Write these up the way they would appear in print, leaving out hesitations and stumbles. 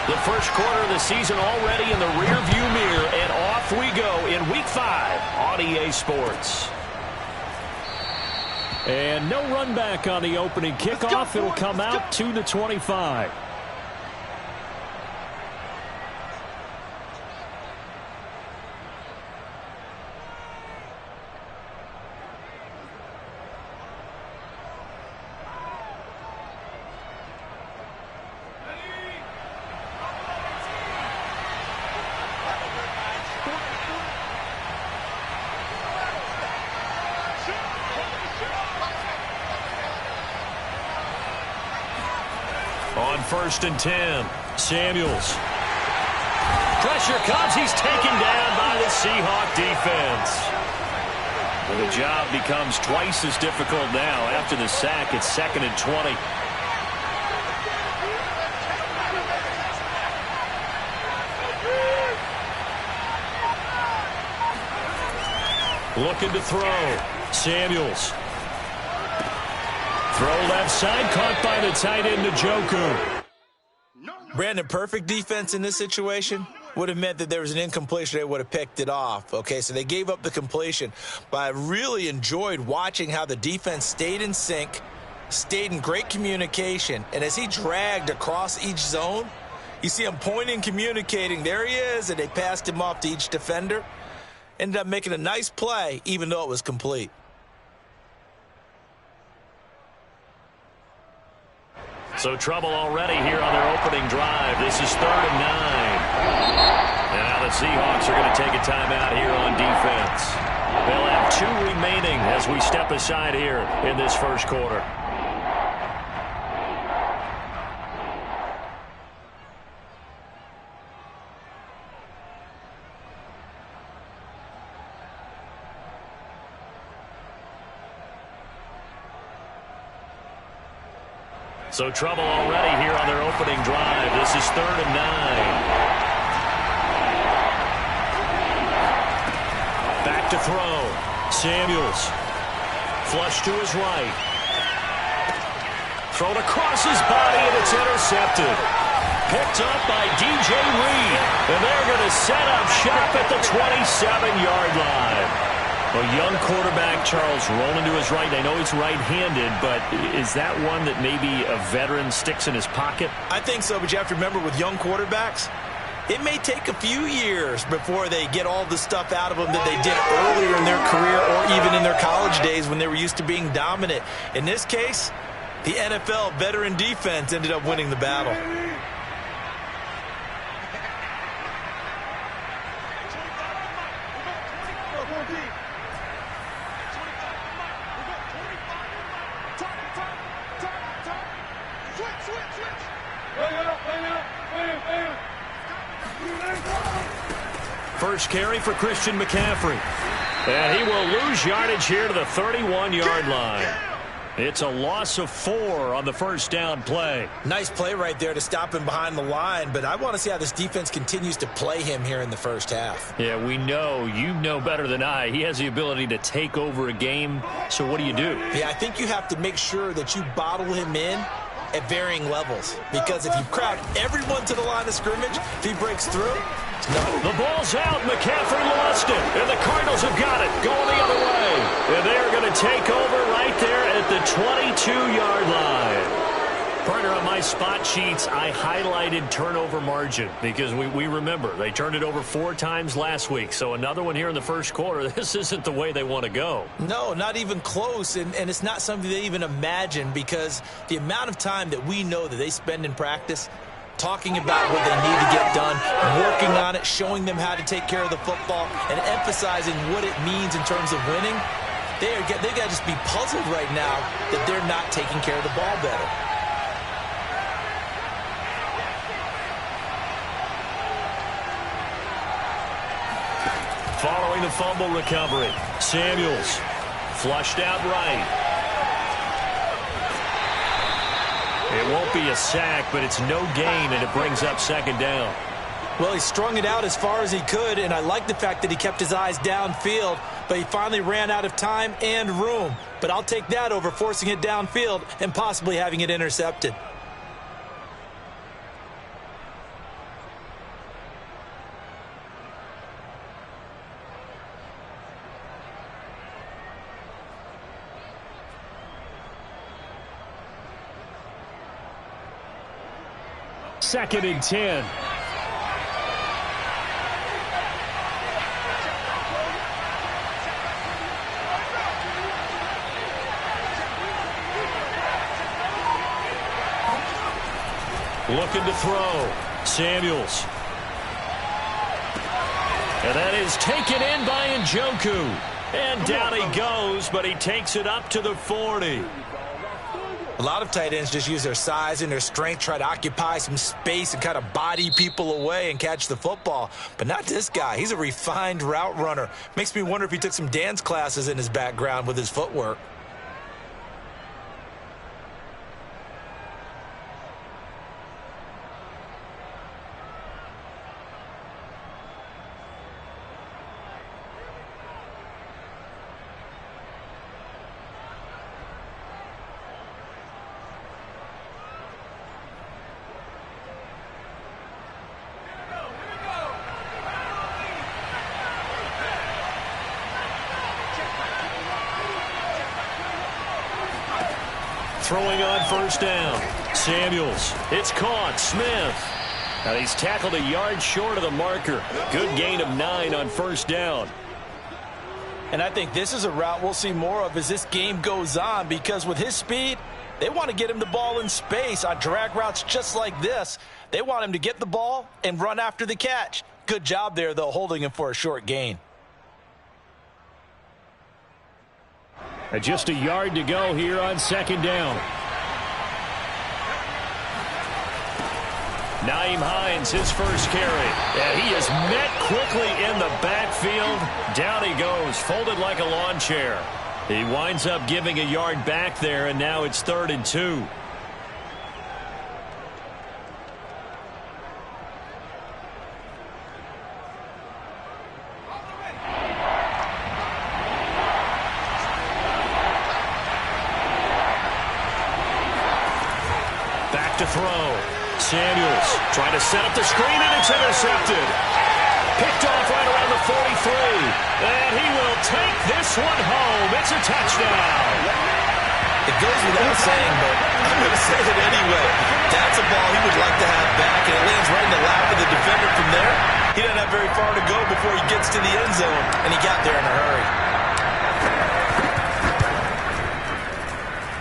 The first quarter of the season already in the rearview mirror, and off we go in Week 5 on EA Sports. And no run back on the opening kickoff. It'll come out to the 25. On 1st and 10, Samuels. Pressure comes. He's taken down by the Seahawk defense. Well, the job becomes twice as difficult now. After the sack, it's 2nd and 20. Looking to throw. Samuels. Throw left side, caught by the tight end, Njoku. Brandon, perfect defense in this situation would have meant that there was an incompletion. They would have picked it off. Okay, so they gave up the completion. But I really enjoyed watching how the defense stayed in sync, stayed in great communication. And as he dragged across each zone, you see him pointing, communicating. There he is, and they passed him off to each defender. Ended up making a nice play, even though it was complete. So trouble already here on their opening drive. This is 3rd and 9. And now the Seahawks are going to take a timeout here on defense. They'll have 2 remaining as we step aside here in this first quarter. So trouble already here on their opening drive. This is 3rd and 9. Back to throw. Samuels. Flush to his right. Thrown across his body, and it's intercepted. Picked up by DJ Reed. And they're going to set up shop at the 27-yard line. A young quarterback, Charles, rolling to his right. I know he's right-handed, but is that one that maybe a veteran sticks in his pocket? I think so, but you have to remember with young quarterbacks, it may take a few years before they get all the stuff out of them that they did earlier in their career or even in their college days when they were used to being dominant. In this case, the NFL veteran defense ended up winning the battle. First carry for Christian McCaffrey. And he will lose yardage here to the 31-yard line. It's a loss of 4 on the first down play. Nice play right there to stop him behind the line, but I want to see how this defense continues to play him here in the first half. Yeah, we know. You know better than I. He has the ability to take over a game, so what do you do? Yeah, I think you have to make sure that you bottle him in at varying levels, because if you crowd everyone to the line of scrimmage, if he breaks through, no. The ball's out. McCaffrey lost it, and the Cardinals have got it going the other way. And they're going to take over right there at the 22-yard line. Partner, on my spot sheets, I highlighted turnover margin because we remember they turned it over 4 times last week. So another one here in the first quarter. This isn't the way they want to go. No, not even close, and it's not something they even imagine, because the amount of time that we know that they spend in practice talking about what they need to get done, working on it, showing them how to take care of the football, and emphasizing what it means in terms of winning. They got to just be puzzled right now that they're not taking care of the ball better. Following the fumble recovery, Samuels flushed out right. It won't be a sack, but it's no gain, and it brings up second down. Well, he strung it out as far as he could, and I like the fact that he kept his eyes downfield, but he finally ran out of time and room. But I'll take that over forcing it downfield and possibly having it intercepted. 2nd and 10. Looking to throw. Samuels. And that is taken in by Njoku. And down he goes, but he takes it up to the 40. A lot of tight ends just use their size and their strength, try to occupy some space and kind of body people away and catch the football. But not this guy. He's a refined route runner. Makes me wonder if he took some dance classes in his background with his footwork. Throwing on 1st down. Samuels. It's caught. Smith. And he's tackled a yard short of the marker. Good gain of 9 on 1st down. And I think this is a route we'll see more of as this game goes on, because with his speed, they want to get him the ball in space on drag routes just like this. They want him to get the ball and run after the catch. Good job there, though, holding him for a short gain. And just a yard to go here on 2nd down. Nyheim Hines, his first carry. And he is met quickly in the backfield. Down he goes, folded like a lawn chair. He winds up giving a yard back there, and now it's 3rd and 2. To throw. Samuels trying to set up the screen, and it's intercepted. Picked off right around the 43. And he will take this one home. It's a touchdown. It goes without saying, but I'm going to say it anyway. That's a ball he would like to have back, and it lands right in the lap of the defender from there. He doesn't have very far to go before he gets to the end zone, and he got there in a hurry.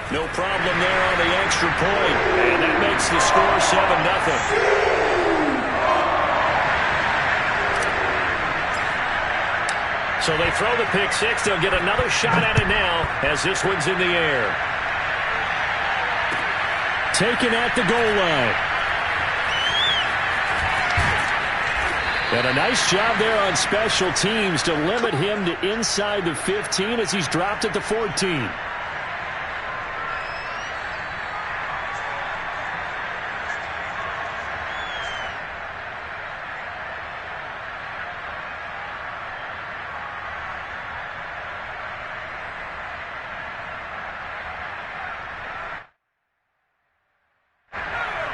No problem there on the extra point. And that makes the score 7-0. So they throw the pick six. They'll get another shot at it now as this one's in the air. Taken at the goal line. And a nice job there on special teams to limit him to inside the 15 as he's dropped at the 14.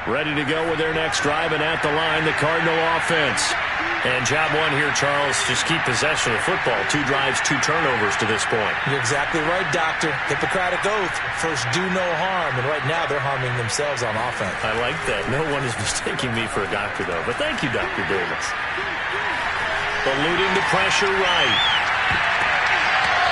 Ready to go with their next drive, and at the line, the Cardinal offense. And job one here, Charles, just keep possession of the football. 2 drives, 2 turnovers to this point. You're exactly right, Doctor. Hippocratic oath. First, do no harm. And right now, they're harming themselves on offense. I like that. No one is mistaking me for a doctor, though. But thank you, Dr. Davis. Eluding the pressure right.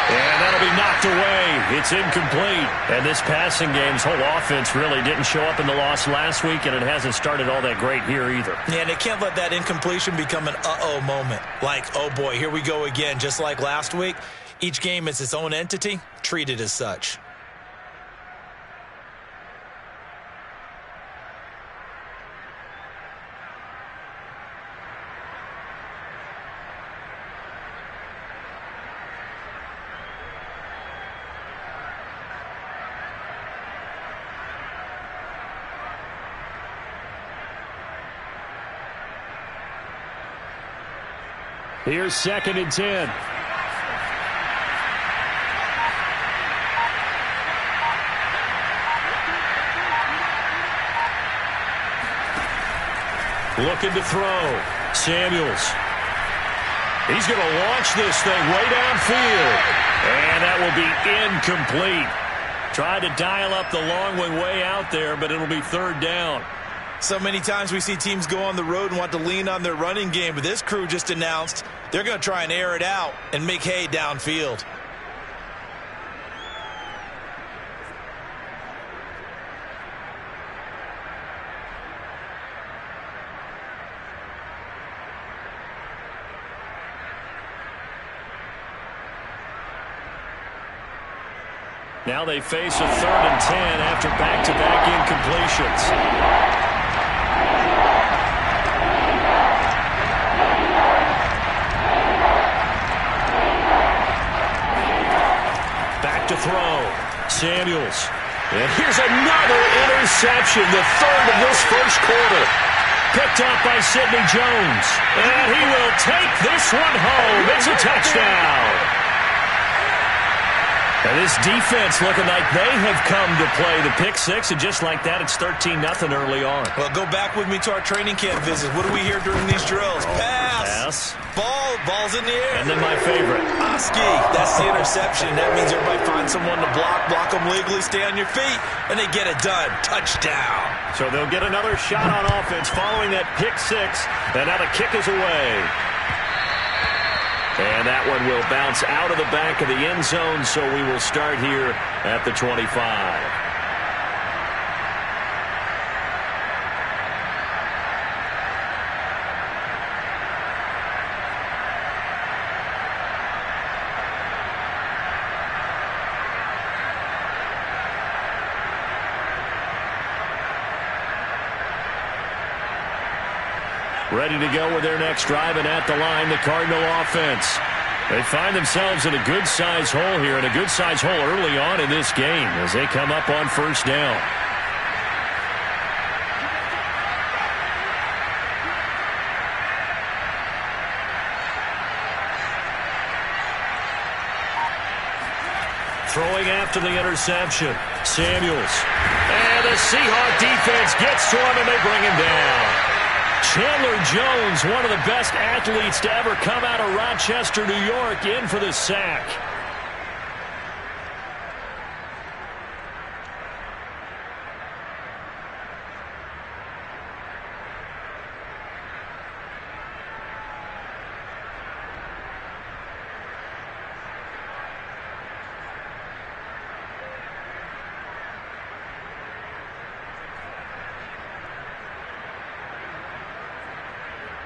And that'll be knocked away. It's incomplete. And this passing game's whole offense really didn't show up in the loss last week, and it hasn't started all that great here either. Yeah, and they can't let that incompletion become an uh-oh moment. Like, oh boy, here we go again. Just like last week, each game is its own entity, treated as such. Here's 2nd and 10. Looking to throw. Samuels. He's going to launch this thing way downfield. And that will be incomplete. Tried to dial up the long one way out there, but it'll be 3rd down. So many times we see teams go on the road and want to lean on their running game, but this crew just announced they're going to try and air it out and make hay downfield. Now they face a 3rd and 10 after back-to-back incompletions. Back to throw. Samuels. And here's another interception, the 3rd of this first quarter. Picked up by Sidney Jones. And he will take this one home. It's a touchdown. And this defense looking like they have come to play the pick six, and just like that, it's 13-0 early on. Well, go back with me to our training camp visit. What do we hear during these drills? Pass. Ball's in the air. And then my favorite. Oski, that's the interception. That means everybody finds someone to block them legally, stay on your feet, and they get it done. Touchdown. So they'll get another shot on offense following that pick six, and now the kick is away. And that one will bounce out of the back of the end zone, so we will start here at the 25. Ready to go with their next drive, and at the line, the Cardinal offense. They find themselves in a good-sized hole here, and a good-sized hole early on in this game as they come up on first down. Throwing after the interception, Samuels. And the Seahawk defense gets to him, and they bring him down. Chandler Jones, one of the best athletes to ever come out of Rochester, New York, in for the sack.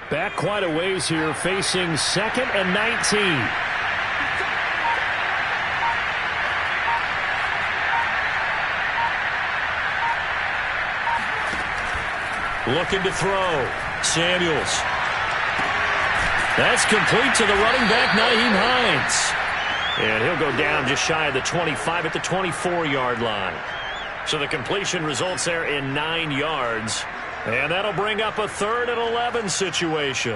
Back quite a ways here, facing 2nd and 19. Looking to throw. Samuels. That's complete to the running back, Nyheim Hines. And he'll go down just shy of the 25 at the 24-yard line. So the completion results there in 9 yards. And that'll bring up a 3rd and 11 situation.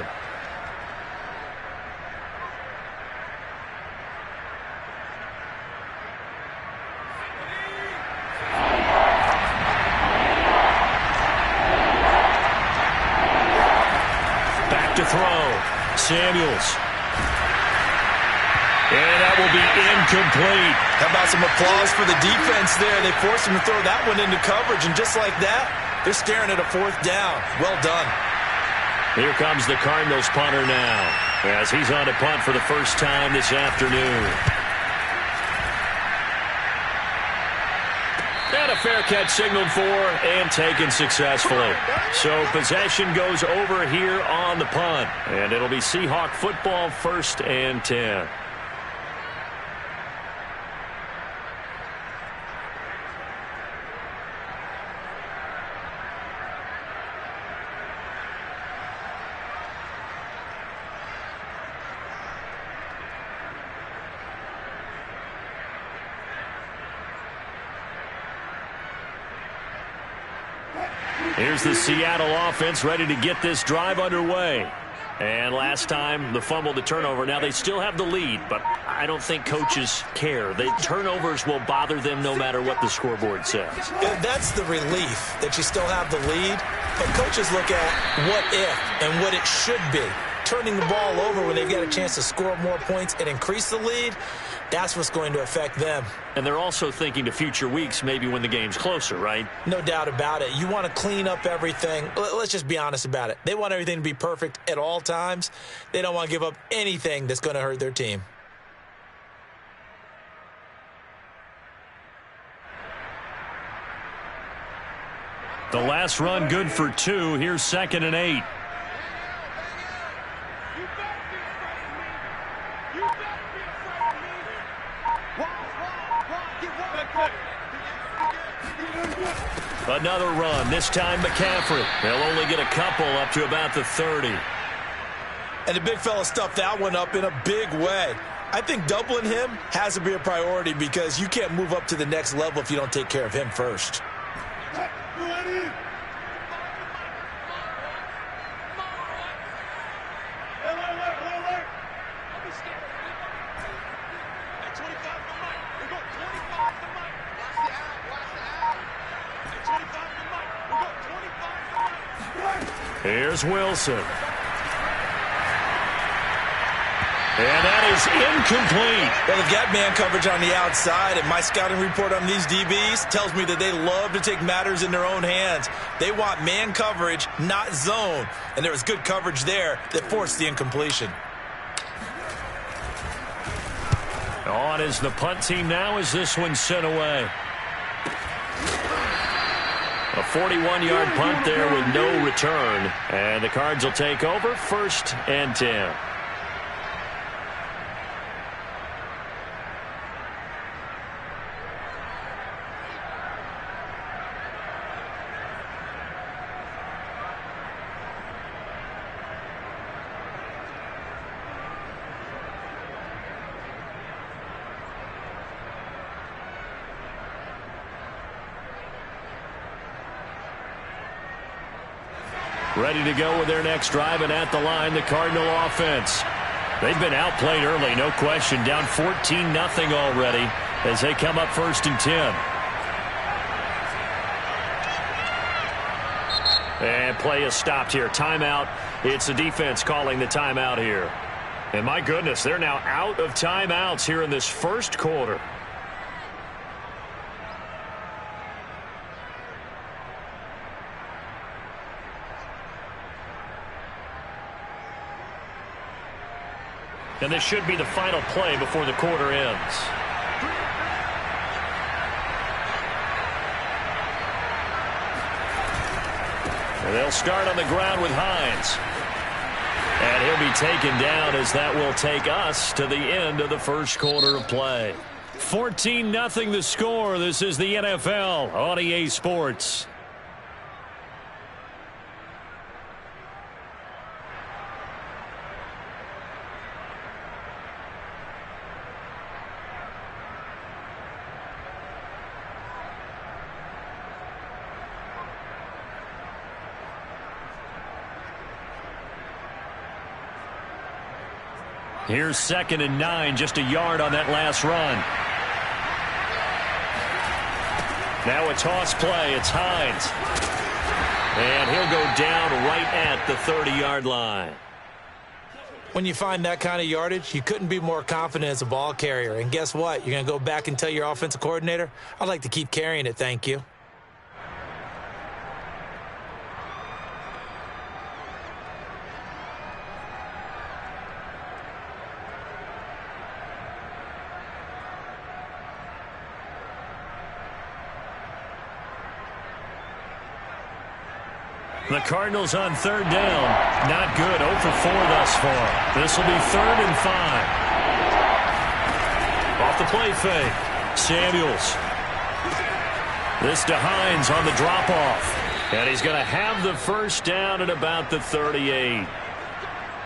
Back to throw. Samuels. And that will be incomplete. How about some applause for the defense there? They forced him to throw that one into coverage, and just like that, they're staring at a 4th down. Well done. Here comes the Cardinals punter now, as he's on to punt for the first time this afternoon. And a fair catch signaled for and taken successfully. So possession goes over here on the punt, and it'll be Seahawk football, 1st and 10. Here's the Seattle offense ready to get this drive underway. And last time, the fumble, the turnover. Now, they still have the lead, but I don't think coaches care. The turnovers will bother them no matter what the scoreboard says. Yeah, that's the relief, that you still have the lead. But coaches look at what if and what it should be. turning the ball over when they've got a chance to score more points and increase the lead, that's what's going to affect them. And they're also thinking to future weeks, maybe when the game's closer, right? No doubt about it. You want to clean up everything. Let's just be honest about it. They want everything to be perfect at all times. They don't want to give up anything that's going to hurt their team. The last run good for 2. Here's 2nd and 8. Another run, this time McCaffrey. They'll only get a couple up to about the 30. And the big fella stuffed that one up in a big way. I think doubling him has to be a priority because you can't move up to the next level if you don't take care of him first. Here's Wilson. And that is incomplete. Well, they've got man coverage on the outside, and my scouting report on these DBs tells me that they love to take matters in their own hands. They want man coverage, not zone. And there was good coverage there that forced the incompletion. On is the punt team now as this one's sent away. A 41-yard punt there with no return. And the Cards will take over 1st and 10. Ready to go with their next drive, and at the line, the Cardinal offense. They've been outplayed early, no question. Down 14-0 already as they come up 1st and 10. And play is stopped here. Timeout. It's the defense calling the timeout here. And my goodness, they're now out of timeouts here in this first quarter. And this should be the final play before the quarter ends. And they'll start on the ground with Hines. And he'll be taken down as that will take us to the end of the first quarter of play. 14-0 the score. This is the NFL on EA Sports. Here's 2nd and 9, just a yard on that last run. Now a toss play. It's Hines. And he'll go down right at the 30-yard line. When you find that kind of yardage, you couldn't be more confident as a ball carrier. And guess what? You're going to go back and tell your offensive coordinator, I'd like to keep carrying it, thank you. The Cardinals on 3rd down. Not good. 0 for 4 thus far. This will be 3rd and 5. Off the play fake. Samuels. This to Hines on the drop-off. And he's going to have the first down at about the 38.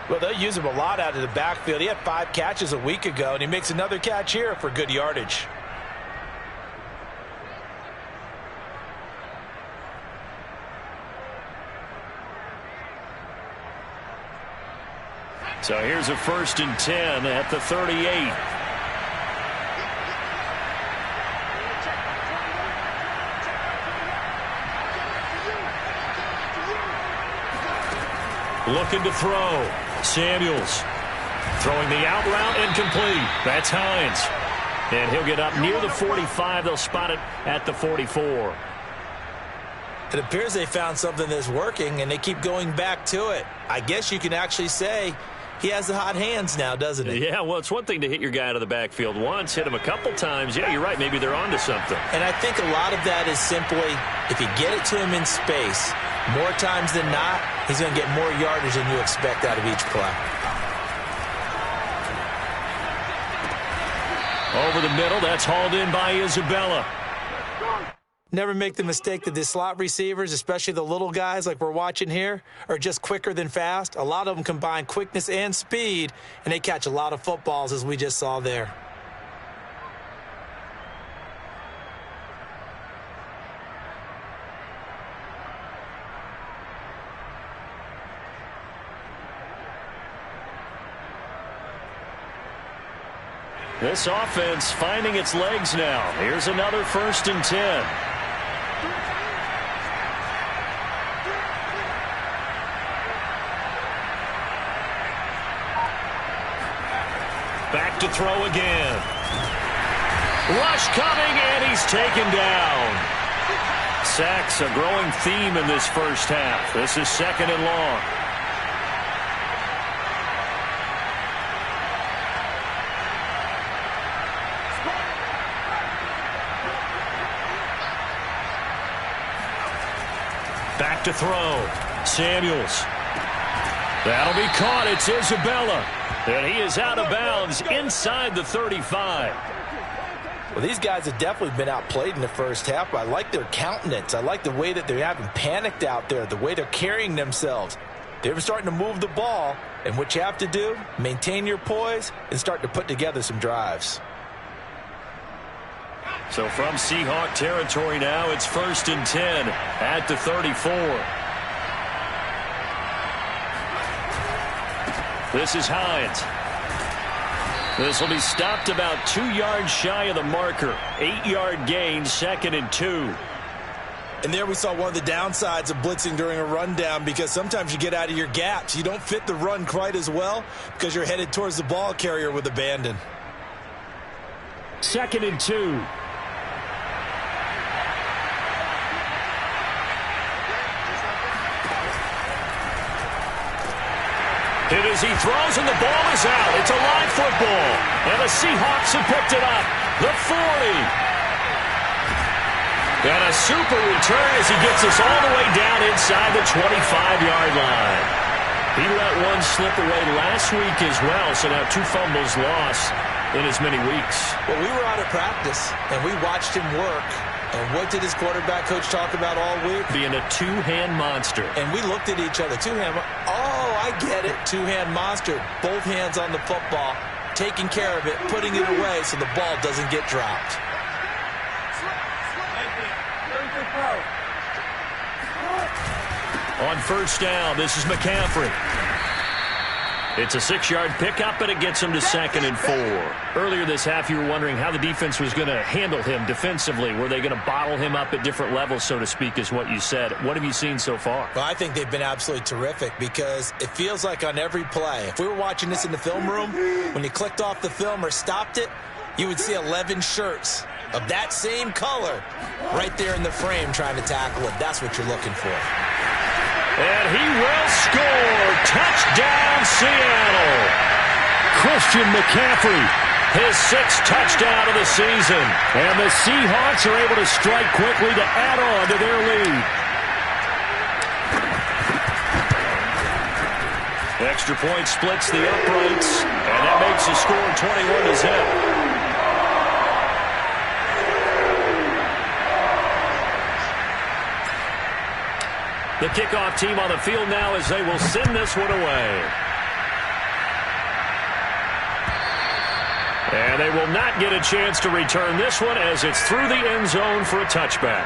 Well, they'll use him a lot out of the backfield. He had 5 catches a week ago, and he makes another catch here for good yardage. So here's a 1st and 10 at the 38. Looking to throw. Samuels throwing the out route incomplete. That's Hines. And he'll get up near the 45. They'll spot it at the 44. It appears they found something that's working, and they keep going back to it. I guess you can actually say he has the hot hands now, doesn't he? Yeah, well, it's one thing to hit your guy out of the backfield once, hit him a couple times. Yeah, you're right. Maybe they're onto something. And I think a lot of that is simply if you get it to him in space, more times than not, he's going to get more yardage than you expect out of each play. Over the middle, that's hauled in by Isabella. Never make the mistake that the slot receivers, especially the little guys like we're watching here, are just quicker than fast. A lot of them combine quickness and speed, and they catch a lot of footballs, as we just saw there. This offense finding its legs now. Here's another 1st and 10. Back to throw again. Rush coming, and he's taken down. Sacks a growing theme in this first half. This is 2nd and long. Back to throw. Samuels. That'll be caught. It's Isabella. And he is out of bounds inside the 35. Well, these guys have definitely been outplayed in the first half, but I like their countenance. I like the way that they haven't panicked out there, the way they're carrying themselves. They're starting to move the ball, and what you have to do, maintain your poise and start to put together some drives. So from Seahawk territory now, it's 1st and 10 at the 34. This is Hines. This will be stopped about 2 yards shy of the marker. 8-yard gain, 2nd and 2. And there we saw one of the downsides of blitzing during a rundown, because sometimes you get out of your gaps. You don't fit the run quite as well because you're headed towards the ball carrier with abandon. 2nd and 2. Hit as he throws, and the ball is out. It's a live football, and the Seahawks have picked it up. The 40. And a super return as he gets us all the way down inside the 25-yard line. He let one slip away last week as well, so now 2 fumbles lost in as many weeks. Well, we were out of practice, and we watched him work. And what did his quarterback coach talk about all week? Being a two-hand monster. And we looked at each other. Two-hand. Oh, I get it. Two-hand monster. Both hands on the football, taking care of it, putting it away so the ball doesn't get dropped. On 1st down, this is McCaffrey. It's a 6-yard pickup, and it gets him to 2nd and 4. Earlier this half, you were wondering how the defense was going to handle him defensively. Were they going to bottle him up at different levels, so to speak, is what you said. What have you seen so far? Well, I think they've been absolutely terrific, because it feels like on every play, if we were watching this in the film room, when you clicked off the film or stopped it, you would see 11 shirts of that same color right there in the frame trying to tackle it. That's what you're looking for. And he will score. Touchdown, Seattle. Christian McCaffrey, his 6th touchdown of the season. And the Seahawks are able to strike quickly to add on to their lead. Extra point splits the uprights, and that makes the score 21-0. The kickoff team on the field now as they will send this one away. And they will not get a chance to return this one as it's through the end zone for a touchback.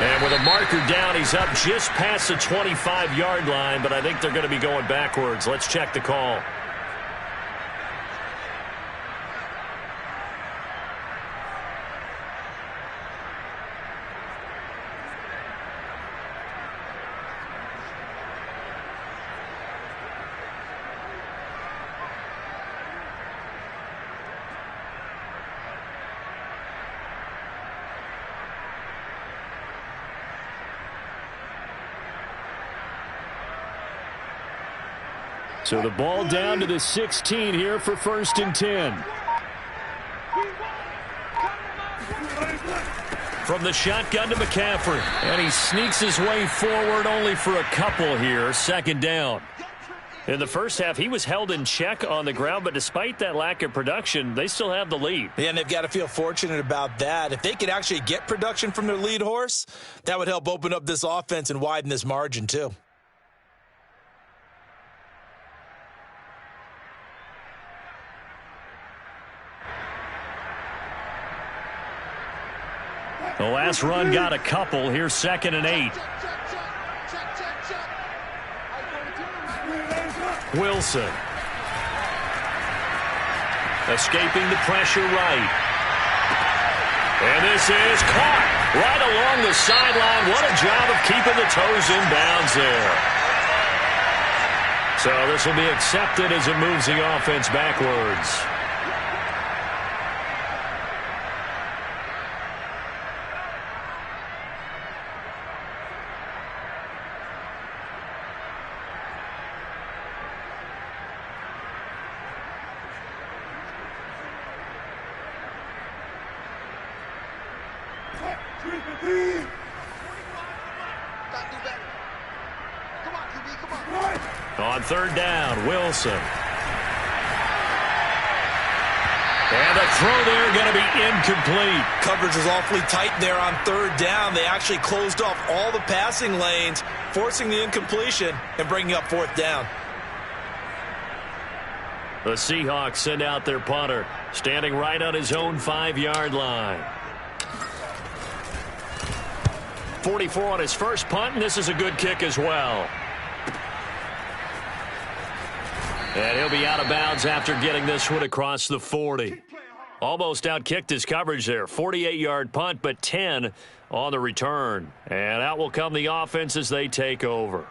And with a marker down, he's up just past the 25-yard line, but I think they're going to be going backwards. Let's check the call. So the ball down to the 16 here for 1st and 10. From the shotgun to McCaffrey. And he sneaks his way forward only for a couple here. 2nd down. In the first half, he was held in check on the ground, but despite that lack of production, they still have the lead. Yeah, and they've got to feel fortunate about that. If they could actually get production from their lead horse, that would help open up this offense and widen this margin too. The last run got a couple. Here's 2nd and 8. Wilson. Escaping the pressure right. And this is caught right along the sideline. What a job of keeping the toes in bounds there. So this will be accepted as it moves the offense backwards. On 3rd down, Wilson. And the throw there going to be incomplete. Coverage was awfully tight there on 3rd down. They actually closed off all the passing lanes, forcing the incompletion and bringing up 4th down. The Seahawks send out their punter, standing right on his own 5-yard line. 44 on his first punt, and this is a good kick as well. And he'll be out of bounds after getting this one across the 40. Almost outkicked his coverage there. 48-yard punt, but 10 on the return. And out will come the offense as they take over.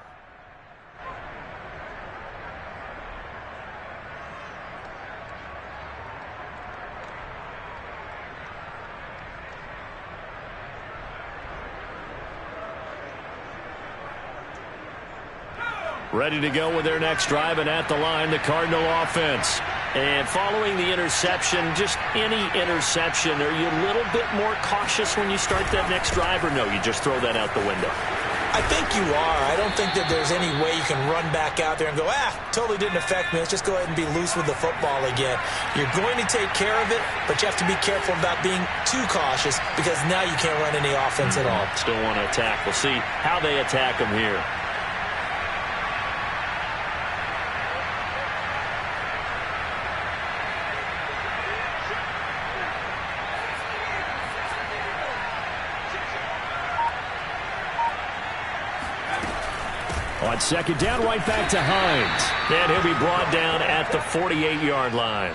Ready to go with their next drive, and at the line, the Cardinal offense. And following the interception, just any interception, are you a little bit more cautious when you start that next drive, or no, you just throw that out the window? I think you are. I don't think that there's any way you can run back out there and go, totally didn't affect me. Let's just go ahead and be loose with the football again. You're going to take care of it, but you have to be careful about being too cautious because now you can't run any offense at all. Still want to attack. We'll see how they attack them here. On 2nd down, right back to Hines. And he'll be brought down at the 48-yard line.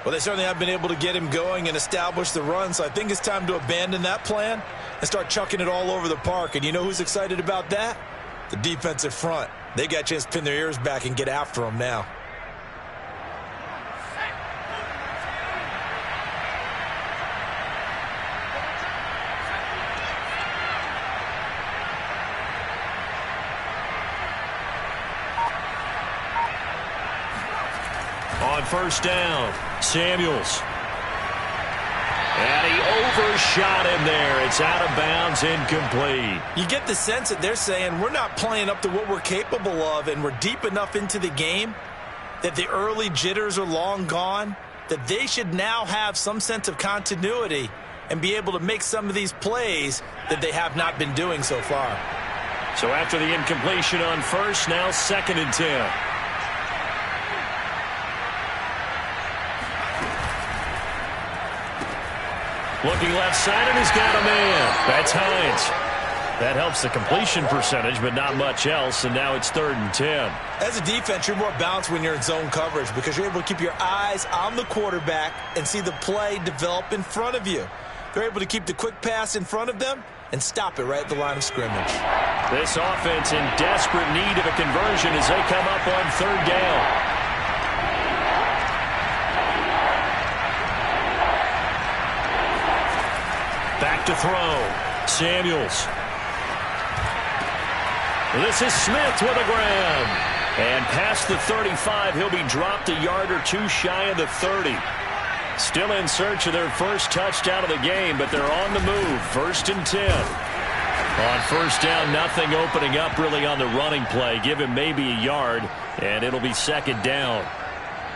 Well, they certainly have been able to get him going and establish the run, so I think it's time to abandon that plan and start chucking it all over the park. And you know who's excited about that? The defensive front. They got a chance to pin their ears back and get after him now. On 1st down, Samuels. And he overshot him there. It's out of bounds, incomplete. You get the sense that they're saying we're not playing up to what we're capable of, and we're deep enough into the game that the early jitters are long gone, that they should now have some sense of continuity and be able to make some of these plays that they have not been doing so far. So after the incompletion on 1st, now 2nd and 10. Looking left side, and he's got a man. That's Hines. That helps the completion percentage, but not much else, and now it's 3rd and 10. As a defense, you're more balanced when you're in zone coverage because you're able to keep your eyes on the quarterback and see the play develop in front of you. They're able to keep the quick pass in front of them and stop it right at the line of scrimmage. This offense in desperate need of a conversion as they come up on 3rd down. Back to throw. Samuels. This is Smith with a grab. And past the 35, he'll be dropped a yard or two shy of the 30. Still in search of their first touchdown of the game, but they're on the move. 1st and 10. On 1st down, nothing opening up really on the running play. Give him maybe a yard, and it'll be 2nd down.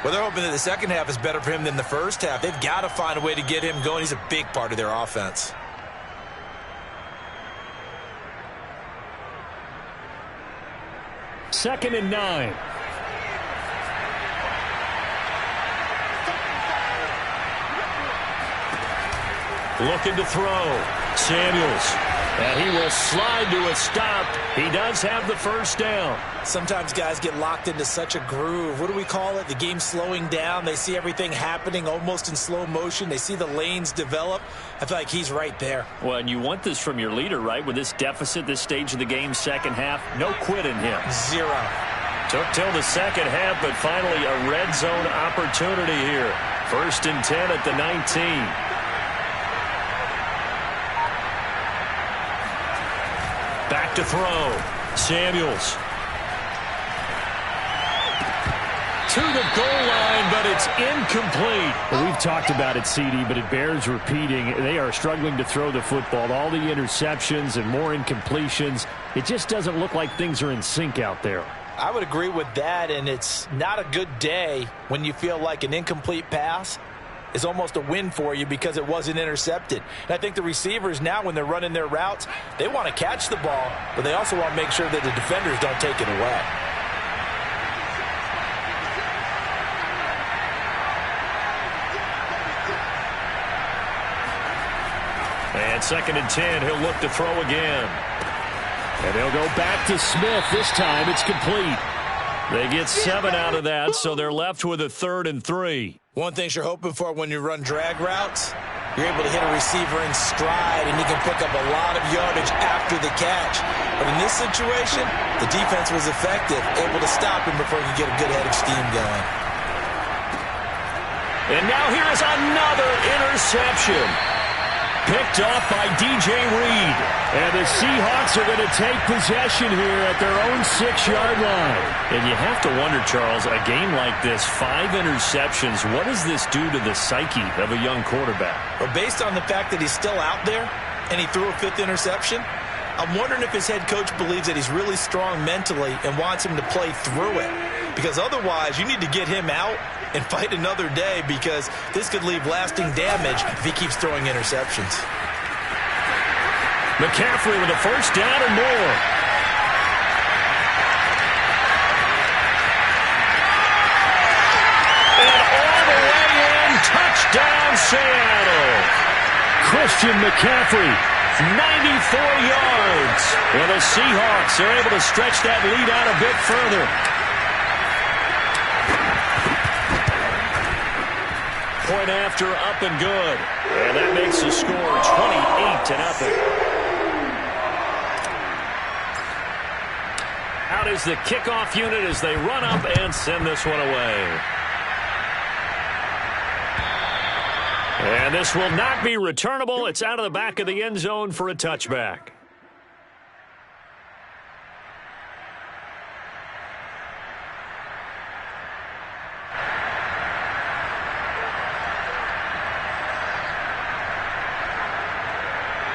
Well, they're hoping that the second half is better for him than the first half. They've got to find a way to get him going. He's a big part of their offense. 2nd and 9. Looking to throw. Samuels. And he will slide to a stop. He does have the first down. Sometimes guys get locked into such a groove. What do we call it? The game slowing down. They see everything happening almost in slow motion. They see the lanes develop. I feel like he's right there. Well, and you want this from your leader, right? With this deficit, this stage of the game, second half, no quit in him. 0. Took till the second half, but finally a red zone opportunity here. 1st and 10 at the 19. Back to throw. Samuels. To the goal line, but it's incomplete. Well, we've talked about it, CD, but it bears repeating. They are struggling to throw the football. All the interceptions and more incompletions. It just doesn't look like things are in sync out there. I would agree with that, and it's not a good day when you feel like an incomplete pass is almost a win for you because it wasn't intercepted. And I think the receivers now, when they're running their routes, they want to catch the ball, but they also want to make sure that the defenders don't take it away. And 2nd and 10, he'll look to throw again. And he'll go back to Smith. This time it's complete. They get 7 out of that, so they're left with a 3rd and 3. One thing you're hoping for when you run drag routes, you're able to hit a receiver in stride, and you can pick up a lot of yardage after the catch. But in this situation, the defense was effective, able to stop him before he could get a good head of steam going. And now here is another interception. Picked off by DJ Reed. And the Seahawks are going to take possession here at their own 6-yard line. And you have to wonder, Charles, a game like this, 5 interceptions, what does this do to the psyche of a young quarterback? Well, based on the fact that he's still out there and he threw a 5th interception, I'm wondering if his head coach believes that he's really strong mentally and wants him to play through it. Because otherwise, you need to get him out and fight another day, because this could leave lasting damage if he keeps throwing interceptions. McCaffrey with a first down and more. And all the way in, touchdown Seattle. Christian McCaffrey, 94 yards. And the Seahawks are able to stretch that lead out a bit further. Point after, up and good. And that makes the score 28-0. Out is the kickoff unit as they run up and send this one away. And this will not be returnable. It's out of the back of the end zone for a touchback.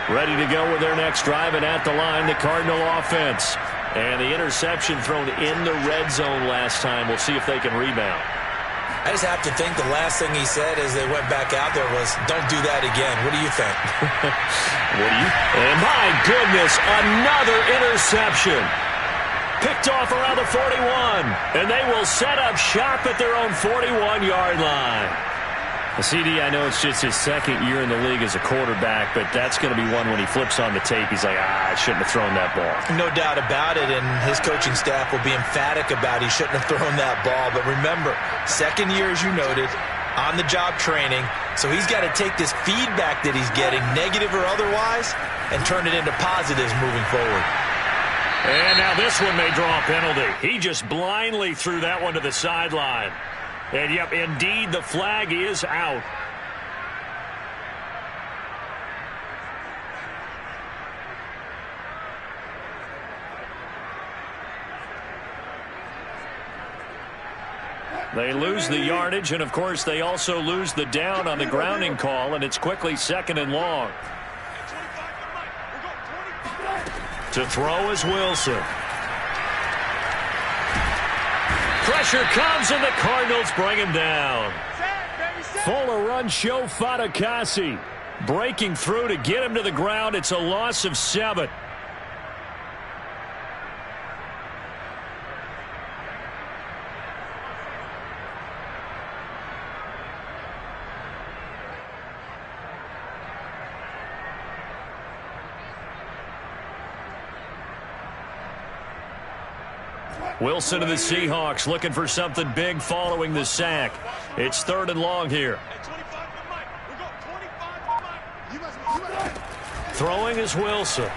Ready to go with their next drive, and at the line, the Cardinal offense. And the interception thrown in the red zone last time. We'll see if they can rebound. I just have to think the last thing he said as they went back out there was, don't do that again. What do you think? What do you? And my goodness, another interception. Picked off around the 41. And they will set up shop at their own 41-yard line. CD, I know it's just his second year in the league as a quarterback, but that's going to be one when he flips on the tape, he's like, I shouldn't have thrown that ball. No doubt about it, and his coaching staff will be emphatic about he shouldn't have thrown that ball. But remember, second year, as you noted, on-the-job training, so he's got to take this feedback that he's getting, negative or otherwise, and turn it into positives moving forward. And now this one may draw a penalty. He just blindly threw that one to the sideline. And, yep, indeed, the flag is out. They lose the yardage, and, of course, they also lose the down on the grounding call, and it's quickly 2nd and long. To throw is Wilson. Pressure comes, and the Cardinals bring him down. Fuller run show Fatukasi. Breaking through to get him to the ground. It's a loss of 7. Wilson and the Seahawks looking for something big following the sack. It's 3rd and long here. Throwing is Wilson.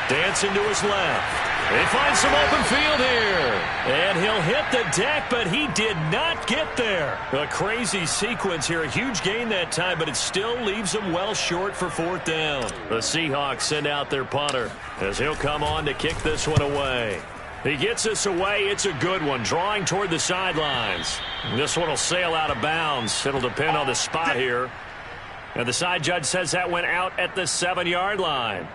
Dancing to his left. They find some open field here. And he'll hit the deck, but he did not get there. A crazy sequence here. A huge gain that time, but it still leaves him well short for 4th down. The Seahawks send out their punter as he'll come on to kick this one away. He gets this away. It's a good one, drawing toward the sidelines. This one will sail out of bounds. It'll depend on the spot here. And the side judge says that went out at the 7-yard line.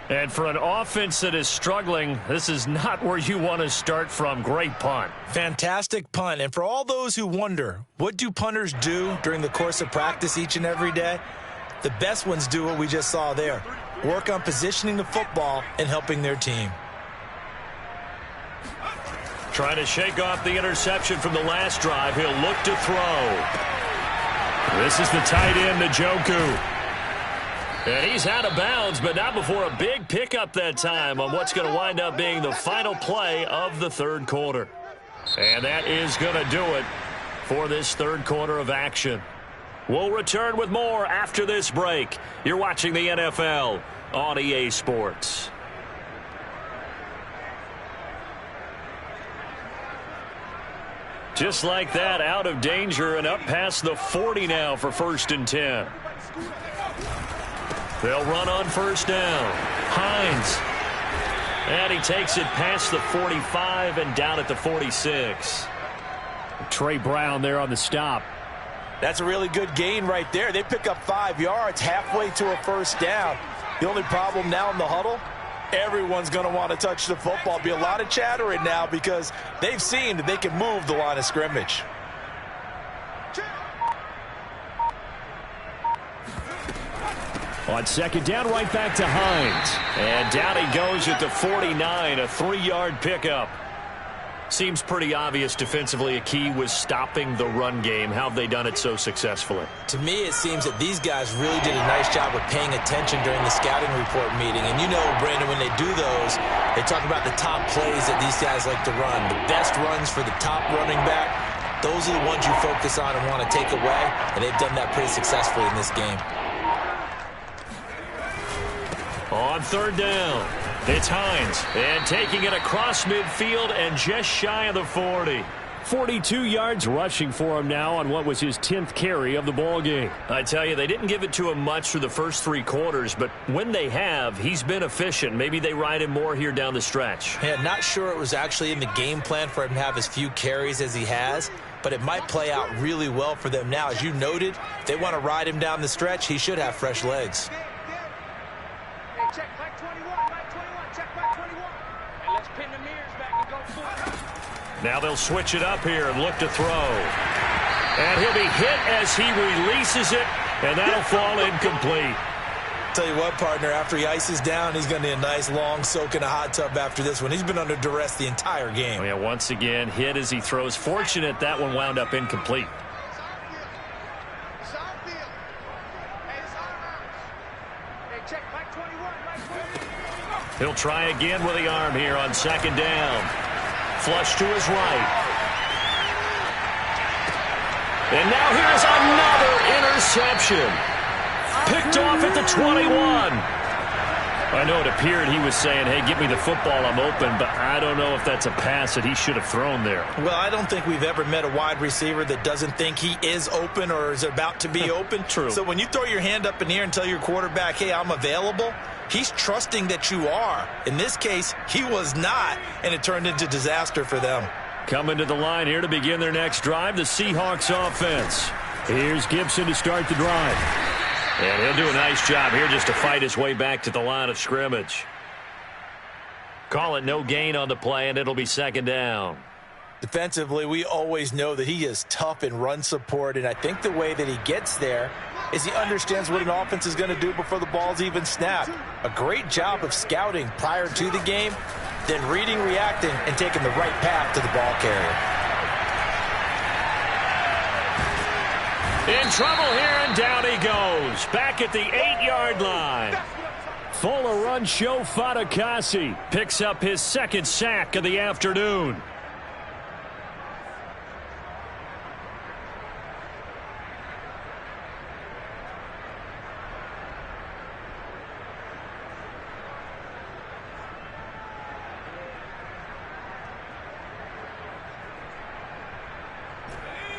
And for an offense that is struggling, this is not where you want to start from. Great punt. Fantastic punt. And for all those who wonder, what do punters do during the course of practice each and every day? The best ones do what we just saw there. Work on positioning the football and helping their team. Trying to shake off the interception from the last drive. He'll look to throw. This is the tight end, Njoku. And he's out of bounds, but not before a big pickup that time on what's going to wind up being the final play of the 3rd quarter. And that is going to do it for this 3rd quarter of action. We'll return with more after this break. You're watching the NFL on EA Sports. Just like that, out of danger and up past the 40 now for 1st and 10. They'll run on 1st down. Hines. And he takes it past the 45 and down at the 46. Trey Brown there on the stop. That's a really good gain right there. They pick up 5 yards halfway to a 1st down. The only problem now in the huddle, everyone's going to want to touch the football. Be a lot of chattering now because they've seen that they can move the line of scrimmage. On 2nd down, right back to Hines. And down he goes at the 49, a 3-yard pickup. Seems pretty obvious defensively a key was stopping the run game. How have they done it so successfully? To me, it seems that these guys really did a nice job of paying attention during the scouting report meeting. And you know, Brandon, when they do those, they talk about the top plays that these guys like to run. The best runs for the top running back, those are the ones you focus on and want to take away. And they've done that pretty successfully in this game. On 3rd down, it's Hines. And taking it across midfield and just shy of the 40. 42 yards rushing for him now on what was his 10th carry of the ball game. I tell you, they didn't give it to him much through the first 3 quarters, but when they have, he's been efficient. Maybe they ride him more here down the stretch. Yeah, not sure it was actually in the game plan for him to have as few carries as he has, but it might play out really well for them now. As you noted, if they want to ride him down the stretch, he should have fresh legs. Check back 21, check back 21. And let's pin the mirrors back and go forward. Now they'll switch it up here and look to throw. And he'll be hit as he releases it, and that'll fall incomplete. Tell you what, partner, after he ices down, he's going to need a nice long soak in a hot tub after this one. He's been under duress the entire game. Oh, yeah, once again, hit as he throws. Fortunate that one wound up incomplete. He'll try again with the arm here on second down. Flush to his right. And now here's another interception. Picked off at the 21. I know it appeared he was saying, hey, give me the football, I'm open, but I don't know if that's a pass that he should have thrown there. Well, I don't think we've ever met a wide receiver that doesn't think he is open or is about to be open. True. So when you throw your hand up in the air and tell your quarterback, hey, I'm available, he's trusting that you are. In this case, he was not, and it turned into disaster for them. Coming to the line here to begin their next drive, the Seahawks offense. Here's Gibson to start the drive. And he'll do a nice job here just to fight his way back to the line of scrimmage. Call it no gain on the play, and it'll be second down. Defensively, we always know that he is tough in run support, and I think the way that he gets there is he understands what an offense is going to do before the ball's even snapped. A great job of scouting prior to the game, then reading, reacting, and taking the right path to the ball carrier. In trouble here, and down he goes. Back at the 8-yard line. Fuller run show Fatukasi picks up his second sack of the afternoon.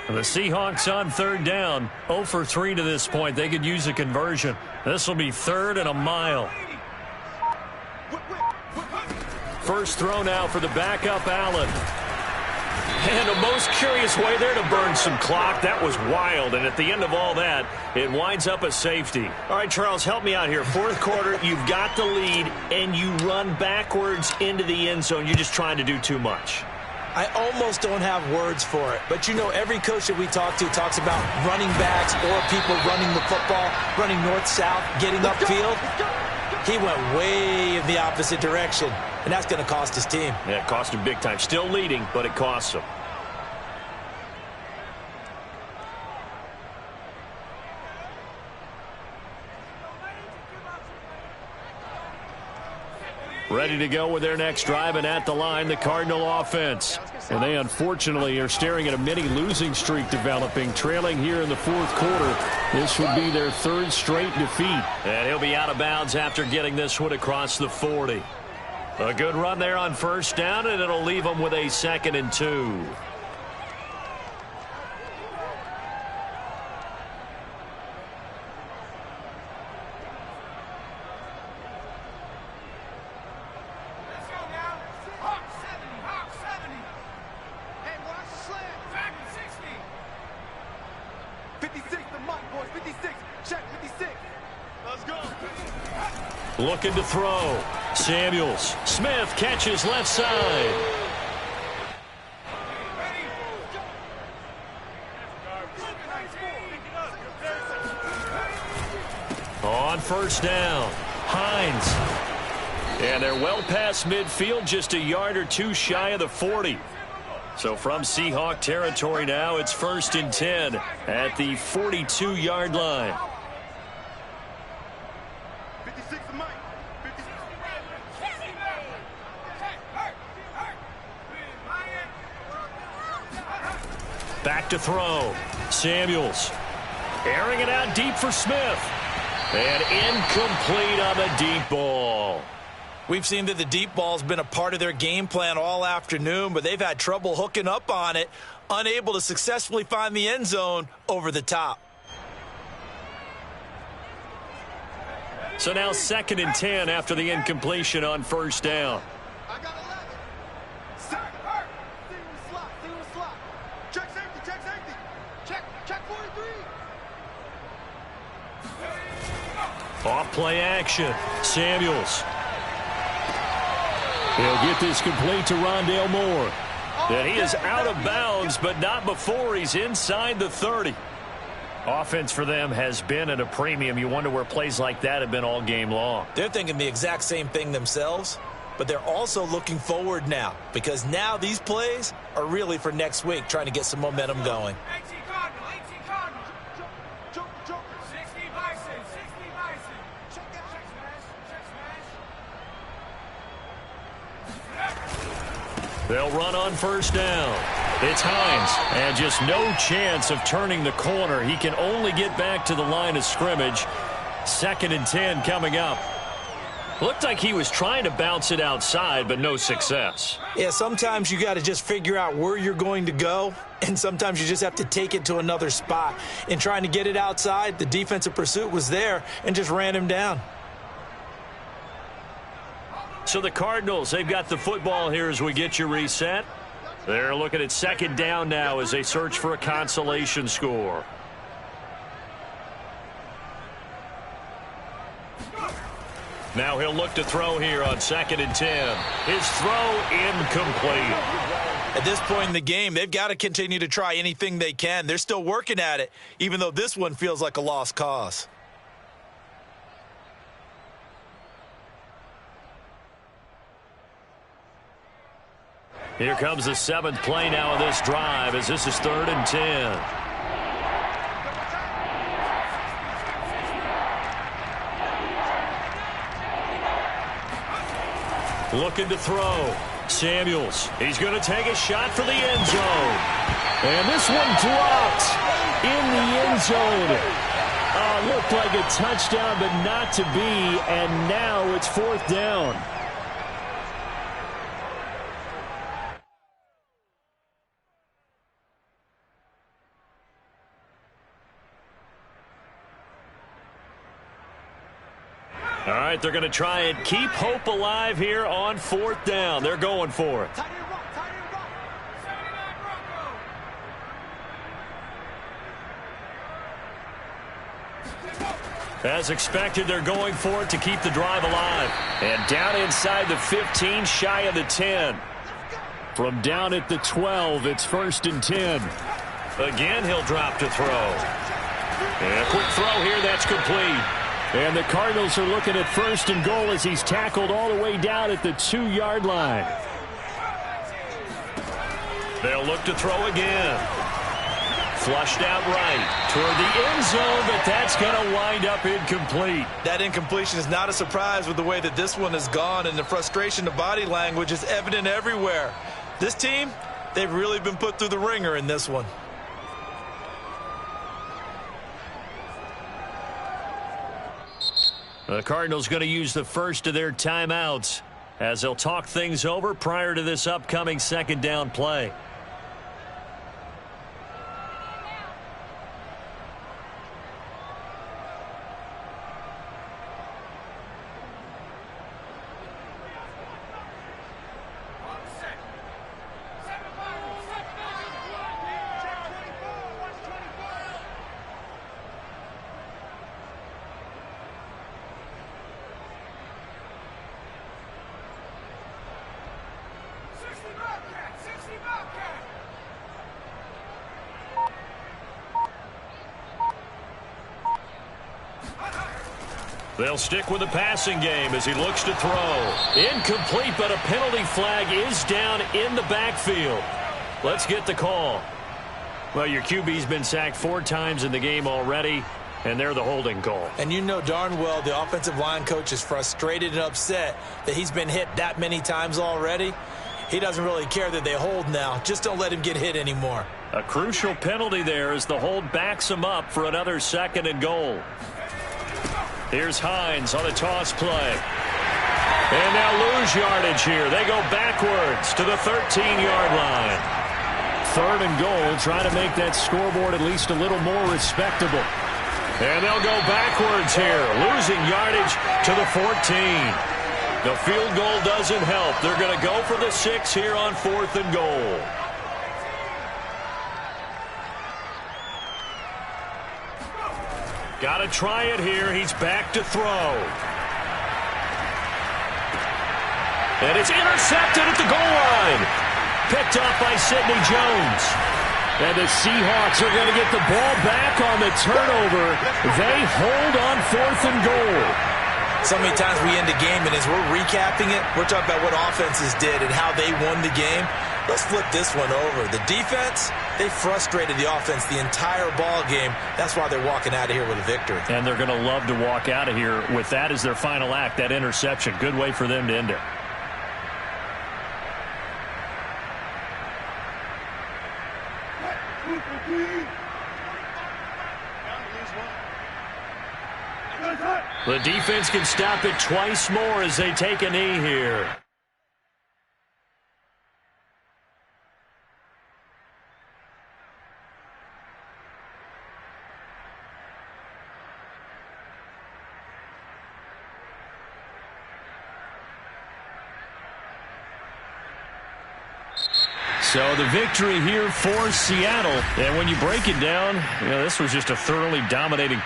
The Seahawks on third down, 0 for 3 to this point. They could use a conversion. This will be third and a mile. First throw now for the backup, Allen. And a most curious way there to burn some clock. That was wild, and at the end of all that, it winds up a safety. All right, Charles, help me out here. Fourth quarter, you've got the lead, and you run backwards into the end zone. You're just trying to do too much. I almost don't have words for it. But, you know, every coach that we talk to talks about running backs or people running the football, running north-south, getting upfield. He went way in the opposite direction, and that's going to cost his team. Yeah, it cost him big time. Still leading, but it costs him. Ready to go with their next drive, and at the line, the Cardinal offense. And they, unfortunately, are staring at a mini losing streak developing, trailing here in the fourth quarter. This would be their third straight defeat. And he'll be out of bounds after getting this one across the 40. A good run there on first down, and it'll leave them with a 2nd and 2. Looking to throw. Samuels. Smith catches left side. On first down, Hines. And they're well past midfield, just a yard or two shy of the 40. So from Seahawk territory now, it's 1st and 10 at the 42-yard line. Back to throw. Samuels. Airing it out deep for Smith. And incomplete on the deep ball. We've seen that the deep ball's been a part of their game plan all afternoon, but they've had trouble hooking up on it, unable to successfully find the end zone over the top. So now 2nd and 10 after the incompletion on first down. Off play action. Samuels. He'll get this complete to Rondale Moore. And he is out of bounds, but not before he's inside the 30. Offense for them has been at a premium. You wonder where plays like that have been all game long. They're thinking the exact same thing themselves, but they're also looking forward now because now these plays are really for next week, trying to get some momentum going. 18 Cardinals, 18 Cardinals. Jump. 60 Bison, 60 Bison. Check smash. They'll run on first down. It's Hines, and just no chance of turning the corner. He can only get back to the line of scrimmage. 2nd and 10 coming up. Looked like he was trying to bounce it outside, but no success. Yeah, sometimes you got to just figure out where you're going to go, and sometimes you just have to take it to another spot. In trying to get it outside, the defensive pursuit was there and just ran him down. So the Cardinals, they've got the football here as we get you reset. They're looking at 2nd down now as they search for a consolation score. Now he'll look to throw here on 2nd and 10. His throw incomplete. At this point in the game, they've got to continue to try anything they can. They're still working at it, even though this one feels like a lost cause. Here comes the 7th play now of this drive as this is 3rd and 10. Looking to throw. Samuels. He's going to take a shot for the end zone. And this one dropped in the end zone. Looked like a touchdown, but not to be. And now it's 4th down. All right, they're going to try and keep hope alive here on 4th down. They're going for it. As expected, they're going for it to keep the drive alive. And down inside the 15, shy of the 10. From down at the 12, it's 1st and 10. Again, he'll drop to throw. And a quick throw here, that's complete. And the Cardinals are looking at 1st and goal as he's tackled all the way down at the 2-yard line. They'll look to throw again. Flushed out right toward the end zone, but that's going to wind up incomplete. That incompletion is not a surprise with the way that this one has gone, and the frustration, the body language is evident everywhere. This team, they've really been put through the ringer in this one. The Cardinals going to use the first of their timeouts as they'll talk things over prior to this upcoming 2nd down play. They'll stick with the passing game as he looks to throw. Incomplete, but a penalty flag is down in the backfield. Let's get the call. Well, your QB's been sacked 4 times in the game already, and they're the holding call. And you know darn well the offensive line coach is frustrated and upset that he's been hit that many times already. He doesn't really care that they hold now. Just don't let him get hit anymore. A crucial penalty there as the hold backs him up for another 2nd and goal. Here's Hines on a toss play. And now lose yardage here. They go backwards to the 13-yard line. 3rd and goal, trying to make that scoreboard at least a little more respectable. And they'll go backwards here, losing yardage to the 14. The field goal doesn't help. They're going to go for the 6 here on 4th and goal. Got to try it here. He's back to throw. And it's intercepted at the goal line. Picked off by Sidney Jones. And the Seahawks are going to get the ball back on the turnover. They hold on 4th and goal. So many times we end the game, and as we're recapping it, we're talking about what offenses did and how they won the game. Let's flip this one over. The defense, they frustrated the offense the entire ball game. That's why they're walking out of here with a victory. And they're going to love to walk out of here with that as their final act, that interception. Good way for them to end it. The defense can stop it twice more as they take a knee here. So the victory here for Seattle. And when you break it down, this was just a thoroughly dominating